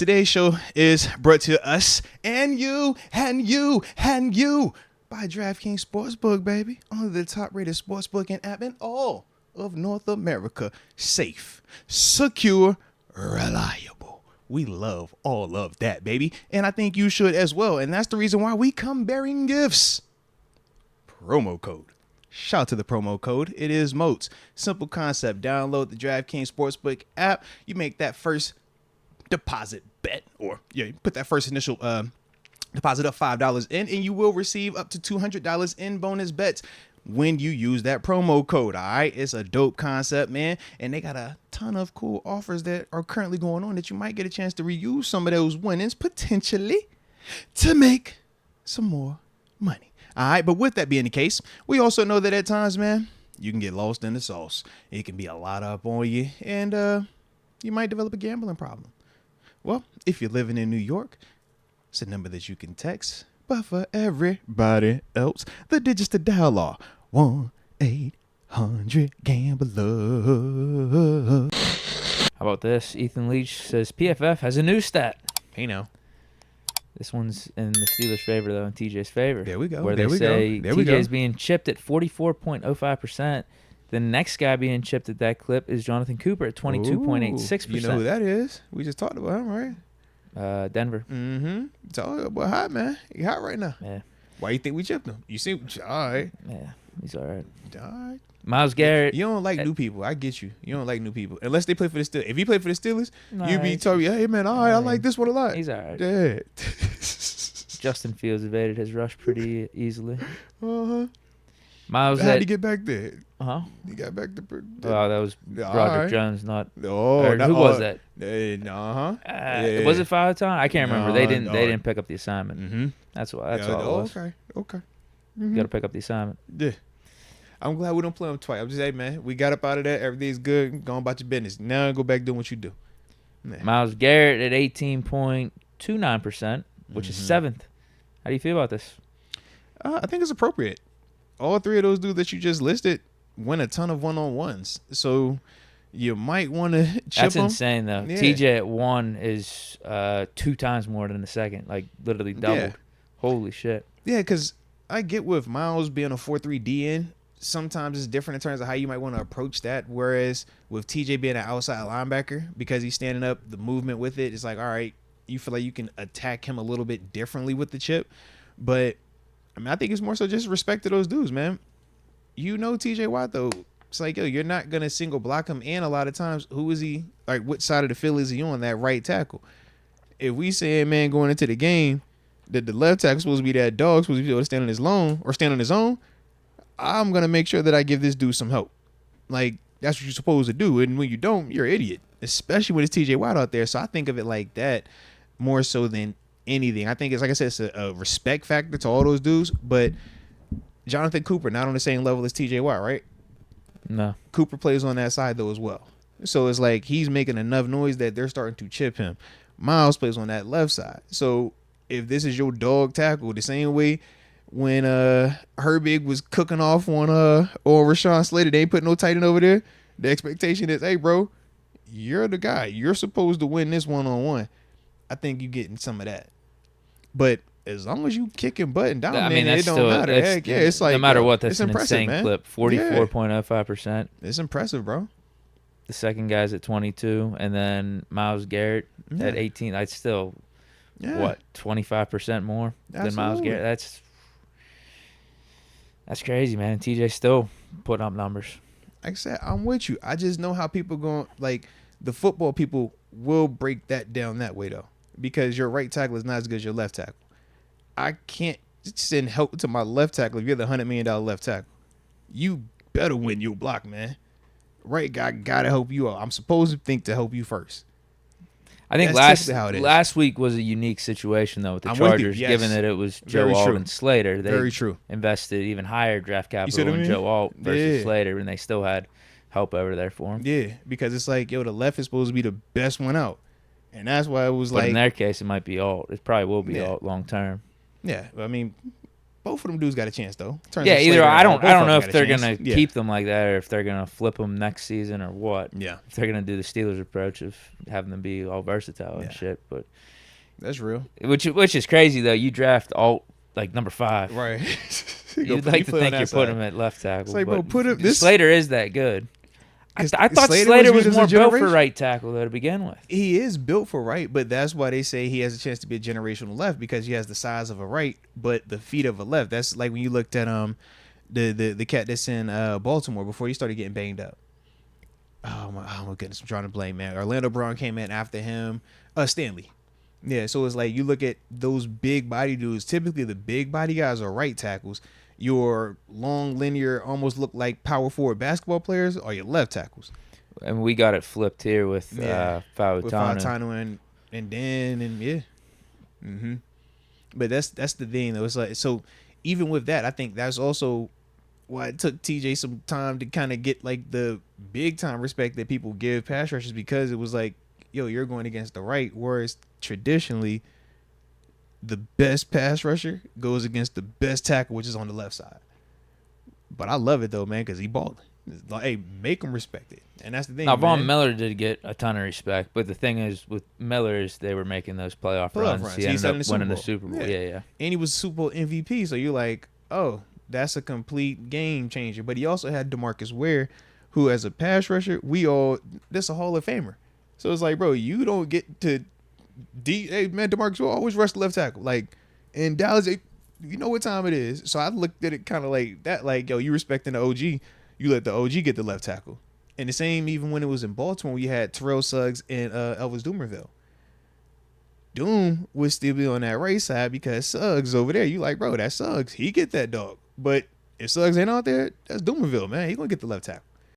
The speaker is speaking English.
Today's show is brought to us and you by DraftKings Sportsbook, baby. Only the top-rated sportsbook and app in all of North America. Safe, secure, reliable. We love all of that, baby. And I think you should as well. And that's the reason why we come bearing gifts. Promo code. Shout out to the promo code. It is MOATS. Simple concept. Download the DraftKings Sportsbook app. You make that first deposit bet, or you put that first initial deposit of $5 in, and you will receive up to $200 in bonus bets when you use that promo code. All right, it's a dope concept, man, and they got a ton of cool offers that are currently going on that you might get a chance to reuse some of those winnings potentially to make some more money. All right, but with that being the case, we also know that at times, man, you can get lost in the sauce. It can be a lot up on you, and you might develop a gambling problem. Well, if you're living in New York, it's a number that you can text. But for everybody else, the digits to dial are 1-800-GAMBLER. How about this? Ethan Leach says PFF has a new stat. Hey, now. This one's in the Steelers' favor, though, in TJ's favor. There we go. Where there they we say go. There we TJ's go. being chipped at 44.05%. The next guy being chipped at that clip is Jonathan Cooper at 22.86%. You know who that is? We just talked about him, right? Denver. Mm-hmm. It's all about hot, man. He hot right now. Yeah. Why you think we chipped him? You see, all right. Yeah, he's all right. All right. Myles Garrett. You don't like new people. I get you. You don't like new people. Unless they play for the Steelers. If he played for the Steelers, Nah, you'd be telling me, hey, man, all right, I like this one a lot. He's all right. Yeah. Justin Fields evaded his rush pretty easily. Uh-huh. Miles, how'd he get back there? Uh-huh. He got back to... Oh, that was Broderick Jones, not... Oh, who was that? Was it Father Time? I can't remember. No, They didn't pick up the assignment. Mm-hmm. That's why. That's all it was. Okay. You got to pick up the assignment. Yeah. I'm glad we don't play him twice. I'm just, hey, man, we got up out of that. Everything's good. Go on about your business. Now go back doing what you do. Man. Myles Garrett at 18.29%, which is 7th. How do you feel about this? I think it's appropriate. All three of those dudes that you just listed win a ton of one-on-ones. So you might want to chip That's them. insane, though. Yeah. TJ at 1 is 2 times more than the second. Like, literally doubled. Yeah. Holy shit. Yeah, because I get with Myles being a 4-3 DN, sometimes it's different in terms of how you might want to approach that. Whereas with TJ being an outside linebacker, because he's standing up, the movement with it, it's like, all right, you feel like you can attack him a little bit differently with the chip. But I mean, I think it's more so just respect to those dudes, man. You know TJ Watt, though. It's like, yo, you're not going to single block him. And a lot of times, who is he? Like, which side of the field is he on, that right tackle? If we say, man, going into the game, that the left tackle supposed to be that dog, supposed to be able to stand on his own, I'm going to make sure that I give this dude some help. Like, that's what you're supposed to do. And when you don't, you're an idiot. Especially when it's TJ Watt out there. So I think of it like that more so than anything. I think it's, like I said, it's a respect factor to all those dudes, but Jonathan Cooper not on the same level as TJ Watt, right? No. Cooper plays on that side though as well. So it's like he's making enough noise that they're starting to chip him. Myles plays on that left side. So if this is your dog tackle, the same way when Herbig was cooking off on or Rashawn Slater, they ain't put no tight end over there. The expectation is, hey bro, you're the guy. You're supposed to win this one-on-one. I think you're getting some of that. But as long as you kicking butt and dominating, it don't matter. Heck yeah, it's like no matter what, that's an insane clip. 44.05%. It's impressive, bro. The second guy's at 22, and then Myles Garrett at 18. That's still 25% more than Myles Garrett. That's crazy, man. TJ still putting up numbers. Like I said, I'm with you. I just know how people going, like the football people will break that down that way though, because your right tackle is not as good as your left tackle. I can't send help to my left tackle if you're the $100 million left tackle. You better win your block, man. Right guy gotta help you out. I'm supposed to think to help you first. I think last week was a unique situation though with the Chargers, given that it was Joe Alt and Slater. They invested even higher draft capital in Joe Alt versus Slater, and they still had help over there for him. Yeah, because it's like, yo, the left is supposed to be the best one out, and that's why it was but in their case, it might be Alt. It probably will be Alt long term. Yeah, I mean, Both of them dudes got a chance though. Yeah, either I don't know if they're gonna keep them like that or if they're gonna flip them next season or what. Yeah, if they're gonna do the Steelers approach of having them be all versatile and shit. But that's real. Which is crazy though. You draft all like number 5, right? You'd like to think you put him at left tackle. It's like, bro, put him. Slater is that good. I thought Slater was more built for right tackle though to begin with. He is built for right, but that's why they say he has a chance to be a generational left because he has the size of a right, but the feet of a left. That's like when you looked at the cat that's in Baltimore before he started getting banged up. Oh my goodness, I'm trying to blame, man. Orlando Brown came in after him. Stanley. Yeah, so it's like you look at those big body dudes. Typically, the big body guys are right tackles. Your long, linear, almost look like power forward basketball players are your left tackles. And we got it flipped here with Fautanu and Dan and Mm-hmm. But that's the thing though. It's like, so even with that, I think that's also why it took TJ some time to kind of get like the big time respect that people give pass rushers, because it was like, yo, you're going against the right, whereas traditionally the best pass rusher goes against the best tackle, which is on the left side. But I love it though, man, because he balling. Like, hey, make him respect it, and that's the thing. Now, Von Miller did get a ton of respect, but the thing is, with Miller, is they were making those playoff runs. He ended up winning the Super Bowl. Yeah. And he was Super Bowl MVP, so you're like, oh, that's a complete game changer. But he also had DeMarcus Ware, who, as a pass rusher, that's a Hall of Famer. So it's like, bro, you don't get to. Hey man, DeMarcus will always rush the left tackle. Like in Dallas, you know what time it is. So I looked at it kind of like that. Like, yo, you respecting the OG, you let the OG get the left tackle. And the same even when it was in Baltimore, we had Terrell Suggs and Elvis Dumerville. Doom would still be on that right side because Suggs over there. You like, bro, that's Suggs. He get that dog. But if Suggs ain't out there, that's Dumerville, man. He gonna get the left tackle.